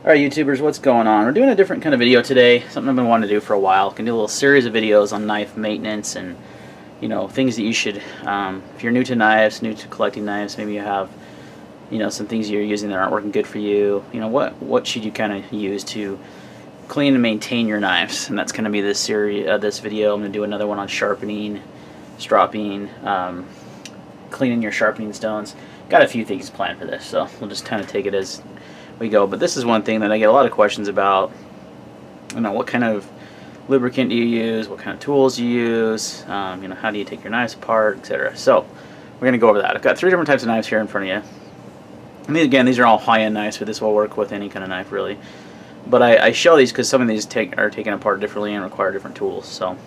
Alright YouTubers, what's going on? We're doing a different kind of video today, something I've been wanting to do for a while. I can do a little series of videos on knife maintenance and, you know, things that you should, if you're new to knives, new to collecting knives, maybe you have, you know, some things you're using that aren't working good for you. You know, what should you kind of use to clean and maintain your knives? And that's going to be this series, this video. I'm going to do another one on sharpening, stropping, cleaning your sharpening stones. Got a few things planned for this, so we'll just kind of take it as we go. But this is one thing that I get a lot of questions about. You know, what kind of lubricant do you use? What kind of tools you use? You know, how do you take your knives apart, etc. So we're going to go over that. I've got 3 different types of knives here in front of you. And again, these are all high-end knives, but this will work with any kind of knife really. But I show these because some of these are taken apart differently and require different tools. So,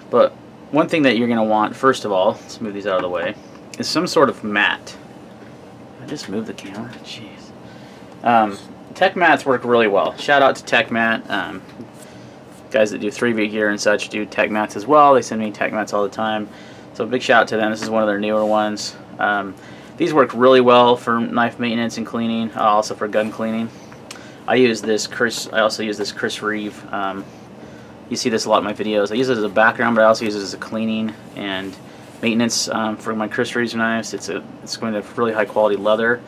but one thing that you're going to want, first of all, let's move these out of the way, is some sort of mat. I just moved the camera. Jeez. Tekmats work really well. Shout out to Tekmat. Guys that do 3V gear and such do Tekmats as well. They send me Tekmats all the time. So big shout out to them. This is one of their newer ones. These work really well for knife maintenance and cleaning, also for gun cleaning. I also use this Chris Reeve. You see this a lot in my videos. I use it as a background, but I also use it as a cleaning and maintenance for my Chris Reeves knives. It's going to have really high quality leather.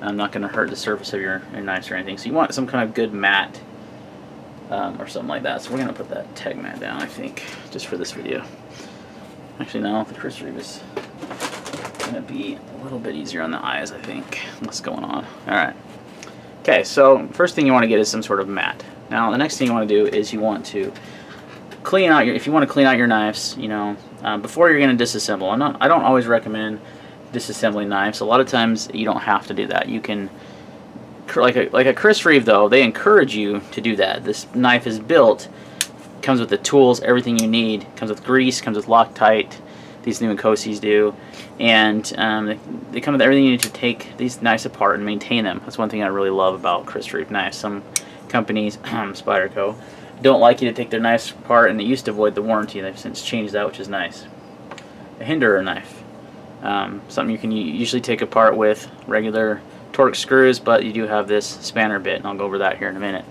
I'm not going to hurt the surface of your knives or anything. So you want some kind of good mat or something like that. So we're going to put that Tekmat down, I think, just for this video. Actually, no, the Chris Reeve is going to be a little bit easier on the eyes, I think. What's going on? All right. Okay, so first thing you want to get is some sort of mat. Now, the next thing you want to do is you want to clean out if you want to clean out your knives, you know, before you're going to disassemble. I don't always recommend disassembling knives. A lot of times you don't have to do that. You can, like a Chris Reeve though, they encourage you to do that. This knife is built, comes with the tools, everything you need, comes with grease, comes with LocTite. These new Incosis do, and they come with everything you need to take these knives apart and maintain them. That's one thing I really love about Chris Reeve knives. Some companies, Spyderco, don't like you to take their knives apart, and they used to avoid the warranty. They've since changed that, which is nice. A Hinderer knife. Something you can usually take apart with regular Torx screws, but you do have this spanner bit, and I'll go over that here in a minute.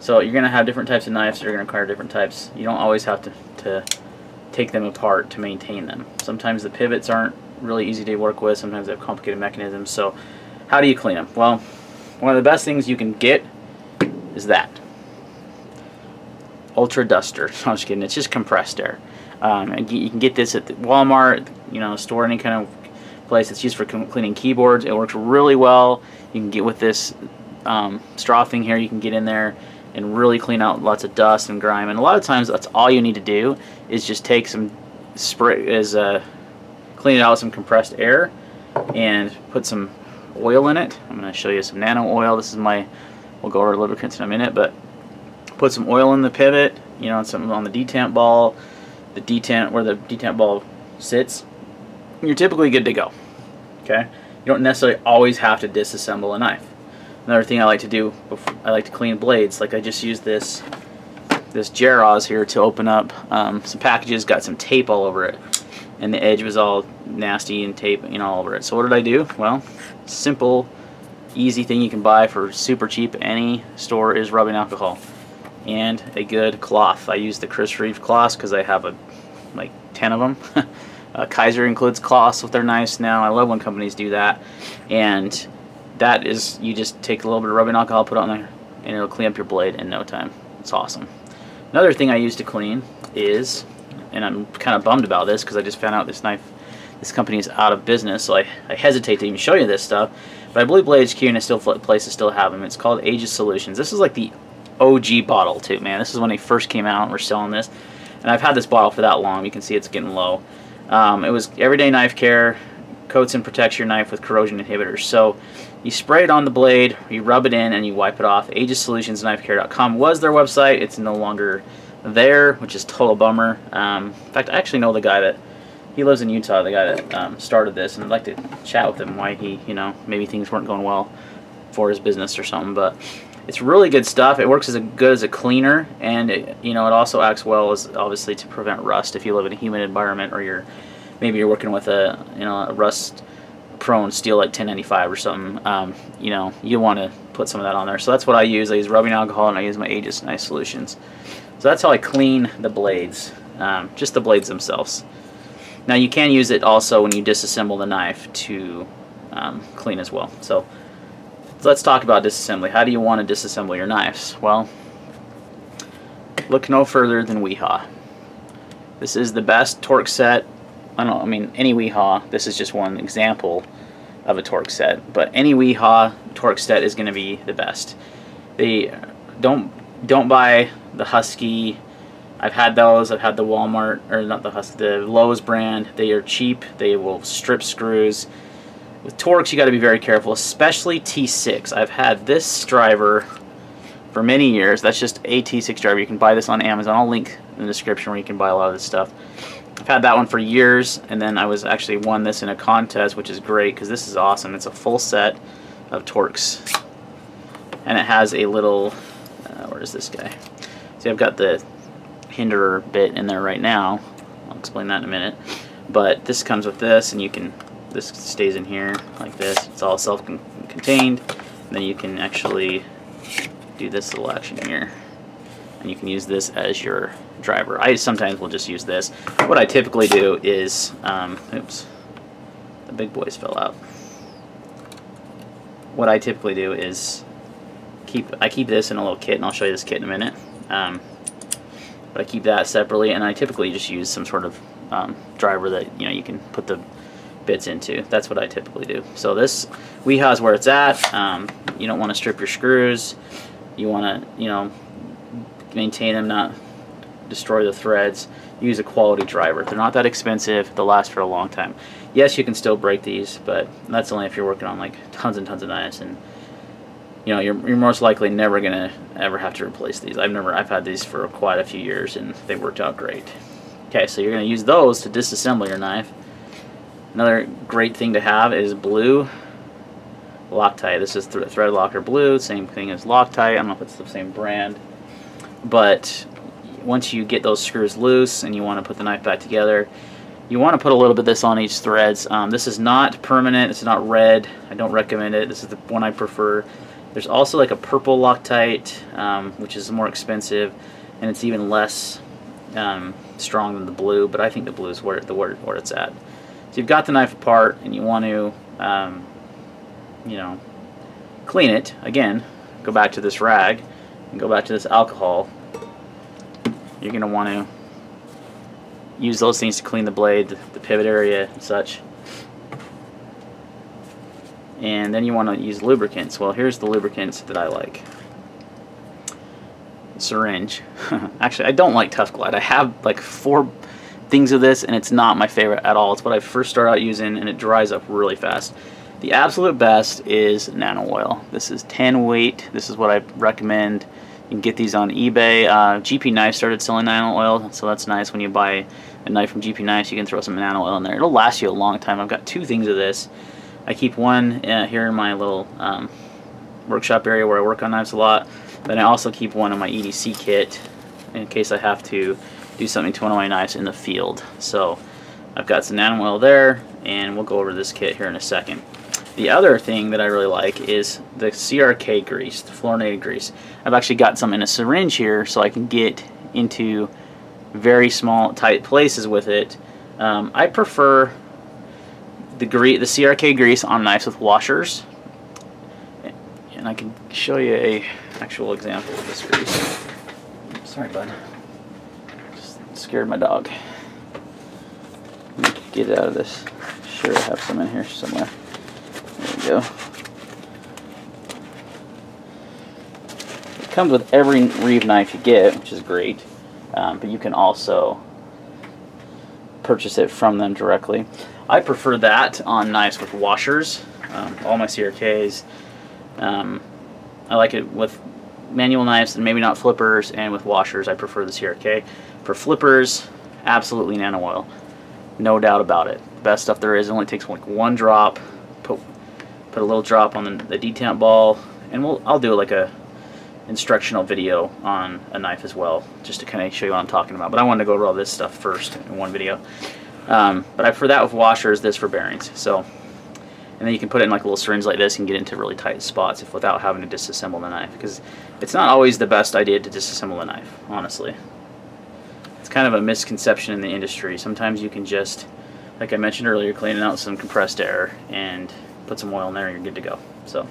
So you're going to have different types of knives that are going to require different types. You don't always have to take them apart to maintain them. Sometimes the pivots aren't really easy to work with. Sometimes they have complicated mechanisms. So how do you clean them? Well, one of the best things you can get is that. Ultra Duster. I'm just kidding. It's just compressed air. And you can get this at Walmart, you know, store, any kind of place. It's used for cleaning keyboards. It works really well. You can get with this straw thing here. You can get in there and really clean out lots of dust and grime. And a lot of times, that's all you need to do is just take some spray, clean it out with some compressed air, and put some oil in it. I'm going to show you some nano oil. This is we'll go over lubricants in a minute, but put some oil in the pivot. You know, some on the detent ball. The detent, where the detent ball sits, you're typically good to go. Okay, you don't necessarily always have to disassemble a knife. Another thing I like to do, I like to clean blades. Like I just used this Jaros here to open up some packages. Got some tape all over it, and the edge was all nasty and tape, you know, all over it. So what did I do? Well, simple, easy thing you can buy for super cheap. Any store is rubbing alcohol and a good cloth. I use the Chris Reeve cloths because I have like 10 of them. Kaiser includes cloths with their knives now. I love when companies do that. And that is, you just take a little bit of rubbing alcohol, put it on there, and it'll clean up your blade in no time. It's awesome. Another thing I use to clean is, and I'm kind of bummed about this because I just found out this company is out of business, so I hesitate to even show you this stuff. But I believe Blade HQ and places still have them. It's called Aegis Solutions. This is like the OG bottle too, man. This is when they first came out and we're selling this, and I've had this bottle for that long. You can see it's getting low. It was everyday knife care, coats and protects your knife with corrosion inhibitors. So you spray it on the blade, you rub it in, and you wipe it off. AegisSolutionsKnifeCare.com was their website. It's no longer there, which is a total bummer. In fact, I actually know the guy he lives in Utah, the guy that started this, and I'd like to chat with him why he, you know, maybe things weren't going well for his business or something. But it's really good stuff. It works as good as a cleaner, and it also acts well as obviously to prevent rust if you live in a humid environment, or maybe you're working with a rust prone steel like 1095 or something. You want to put some of that on there. So that's what I use. I use rubbing alcohol and I use my Aegis Solutions. So that's how I clean the blades, just the blades themselves. Now you can use it also when you disassemble the knife to clean as well. So let's talk about disassembly. How do you want to disassemble your knives? Well, look no further than Wiha. This is the best Torx set. I mean any Wiha. This is just one example of a Torx set, but any Wiha Torx set is going to be the best. They don't buy the Husky. I've had those. I've had the Walmart, or not the Husky, the Lowe's brand. They are cheap. They will strip screws. With Torx, you got to be very careful, especially T6. I've had this driver for many years. That's just a T6 driver. You can buy this on Amazon. I'll link in the description where you can buy a lot of this stuff. I've had that one for years, and then I was actually won this in a contest, which is great because this is awesome. It's a full set of Torx, and it has a little, where is this guy? See, I've got the Hinderer bit in there right now. I'll explain that in a minute. But this comes with this, and you can, this stays in here like this. It's all self-contained. Then you can actually do this little action here, and you can use this as your driver. I sometimes will just use this. What I typically do is, oops, the big boys fell out. What I typically do is I keep this in a little kit, and I'll show you this kit in a minute. But I keep that separately, and I typically just use some sort of driver that you can put the bits into. That's what I typically do. So this Wiha is where it's at. You don't want to strip your screws. You want to maintain them, not destroy the threads. Use a quality driver. They're not that expensive. They'll last for a long time. Yes, you can still break these, but that's only if you're working on like tons and tons of knives, and you're most likely never gonna ever have to replace these. I've had these for quite a few years, and they worked out great. Okay, so you're gonna use those to disassemble your knife. Another great thing to have is blue LocTite. This is Thread Locker Blue, same thing as LocTite. I don't know if it's the same brand, but once you get those screws loose and you want to put the knife back together, you want to put a little bit of this on each threads. This is not permanent. It's not red. I don't recommend it. This is the one I prefer. There's also like a purple LocTite, which is more expensive, and it's even less strong than the blue, but I think the blue is where it's at. So you've got the knife apart, and you want to clean it. Again, go back to this rag and go back to this alcohol. You're going to want to use those things to clean the blade, the pivot area and such. And then you want to use lubricants. Well, here's the lubricants that I like. Syringe. Actually, I don't like Tough Glide. I have like 4 things of this, and it's not my favorite at all. It's what I first started out using, and it dries up really fast. The absolute best is nano oil. This is 10 weight. This is what I recommend. You can get these on eBay. GP Knives started selling nano oil, so that's nice. When you buy a knife from GP Knives, you can throw some nano oil in there. It'll last you a long time. I've got 2 things of this. I keep one here in my little workshop area where I work on knives a lot. Then I also keep one in my EDC kit in case I have to do something to one of my knives in the field. So I've got some nano oil there, and we'll go over this kit here in a second. The other thing that I really like is the CRK grease, the fluorinated grease. I've actually got some in a syringe here, so I can get into very small, tight places with it. I prefer the CRK grease on knives with washers, and I can show you a actual example of this grease. Sorry, bud. Just scared my dog. Let me get it out of this. Sure, I have some in here somewhere. There we go. It comes with every Reeve knife you get, which is great, but you can also purchase it from them directly. I prefer that on knives with washers. All my CRKs. I like it with manual knives and maybe not flippers, and with washers I prefer the CRK. For flippers, absolutely nano oil. No doubt about it. The best stuff there is. It only takes like 1 drop. Put a little drop on the detamp ball, and I'll do like a instructional video on a knife as well, just to kind of show you what I'm talking about. But I wanted to go over all this stuff first in one video. But I prefer that with washers, this for bearings. So and then you can put it in like a little syringe like this and get into really tight spots without having to disassemble the knife, because it's not always the best idea to disassemble a knife, honestly. It's kind of a misconception in the industry. Sometimes you can just, like I mentioned earlier, clean out some compressed air and put some oil in there and you're good to go. So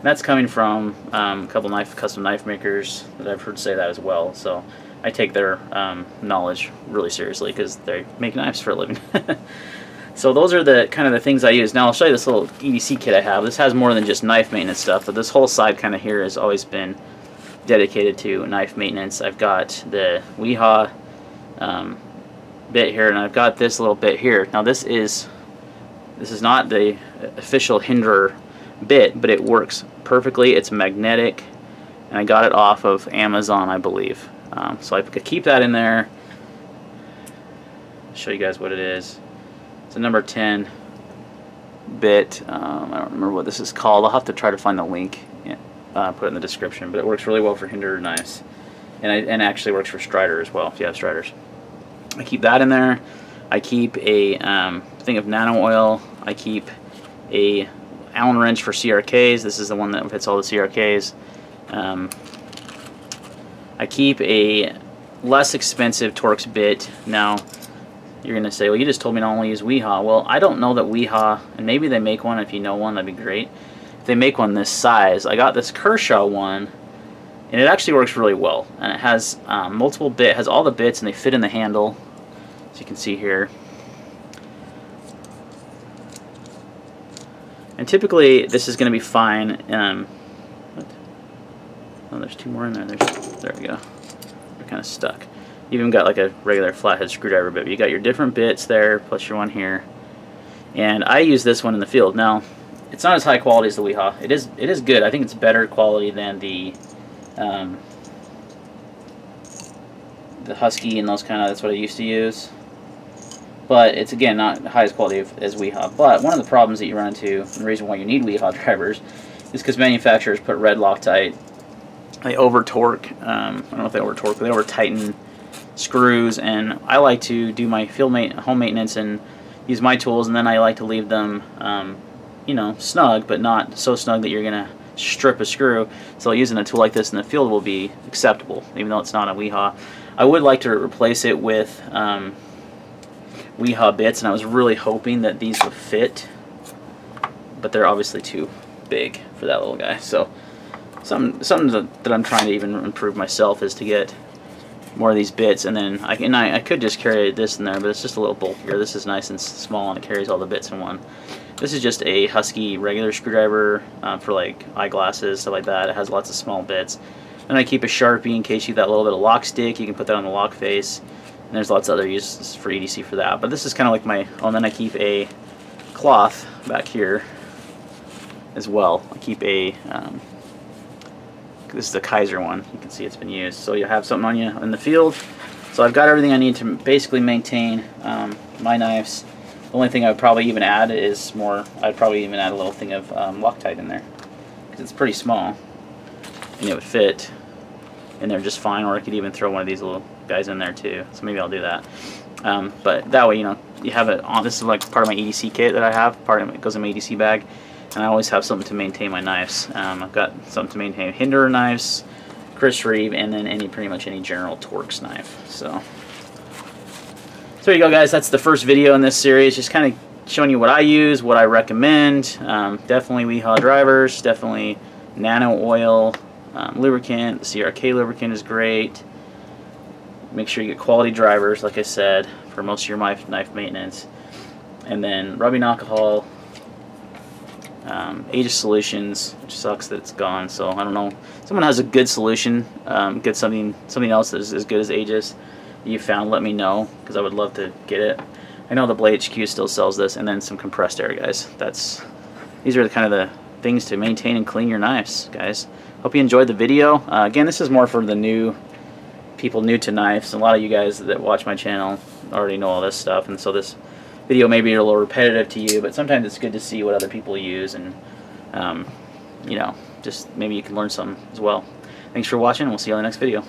that's coming from a couple custom knife makers that I've heard say that as well. So I take their knowledge really seriously because they make knives for a living. So those are the kind of the things I use. Now I'll show you this little EDC kit I have. This has more than just knife maintenance stuff, but this whole side kind of here has always been dedicated to knife maintenance. I've got the Wiha bit here, and I've got this little bit here. Now this is not the official Hinderer bit, but it works perfectly. It's magnetic, and I got it off of Amazon, I believe. So I could keep that in there. Show you guys what it is. It's a number 10 bit. I don't remember what this is called. I'll have to try to find the link, put it in the description. But it works really well for Hinderer knives, and actually works for Strider as well if you have Striders. I keep that in there. I keep a thing of nano oil. I keep a Allen wrench for CRKs. This is the one that fits all the CRKs. I keep a less expensive Torx bit. Now you're going to say, well, you just told me to only use Wiha. Well, I don't know that Wiha, and maybe they make one. If you know one, that'd be great. If they make one this size, I got this Kershaw one, and it actually works really well. And it has multiple bit, has all the bits, and they fit in the handle, as you can see here. And typically, this is going to be fine. Oh, there's two more in there. There we go. They're kind of stuck. You even got like a regular flathead screwdriver bit. You got your different bits there, plus your one here. And I use this one in the field. Now, it's not as high quality as the Wiha. It is good. I think it's better quality than the Husky and those kind of. That's what I used to use. But it's, again, not the highest quality as Wiha. But one of the problems that you run into, and the reason why you need Wiha drivers, is because manufacturers put red LocTite. They over-torque. I don't know if they over-torque, but they over-tighten screws. And I like to do my home maintenance and use my tools, and then I like to leave them, you know, snug, but not so snug that you're going to strip a screw. So using a tool like this in the field will be acceptable, even though it's not a Wiha. I would like to replace it with Wiha bits, and I was really hoping that these would fit, but they're obviously too big for that little guy. So something that I'm trying to even improve myself is to get more of these bits, and then I could just carry this in there, but it's just a little bulkier. This is nice and small, and it carries all the bits in one. This is just a Husky regular screwdriver for like eyeglasses, stuff like that. It has lots of small bits. And I keep a Sharpie in case you got a little bit of lock stick. You can put that on the lock face. And there's lots of other uses for EDC for that. But this is kind of like my, oh, and then I keep a cloth back here as well. I keep a, this is the Kaiser one. You can see it's been used. So you have something on you in the field. So I've got everything I need to basically maintain my knives. The only thing I would probably even add is I'd probably even add a little thing of LocTite in there, because it's pretty small and it would fit in there just fine, or I could even throw one of these little guys in there too, so maybe I'll do that. But that way, you know, you have it on. This is like part of my EDC kit that I have. Part of it goes in my EDC bag, and I always have something to maintain my knives. I've got something to maintain Hinderer knives, Chris Reeve, and then pretty much any general Torx knife. So there you go, guys. That's the first video in this series, just kind of showing you what I use, what I recommend. Definitely Wiha drivers, definitely nano oil, lubricant. The CRK lubricant is great. Make sure you get quality drivers, like I said, for most of your knife maintenance. And then rubbing alcohol, Aegis Solutions, which sucks that it's gone. So I don't know. If someone has a good solution, get something else that is as good as Aegis you found, let me know, because I would love to get it. I know the Blade HQ still sells this, and then some compressed air, guys. These are the kind of the things to maintain and clean your knives, guys. Hope you enjoyed the video. Again, this is more for the people new to knives. A lot of you guys that watch my channel already know all this stuff, and so this video may be a little repetitive to you, but sometimes it's good to see what other people use, and you know, just maybe you can learn something as well. Thanks for watching, and we'll see you on the next video.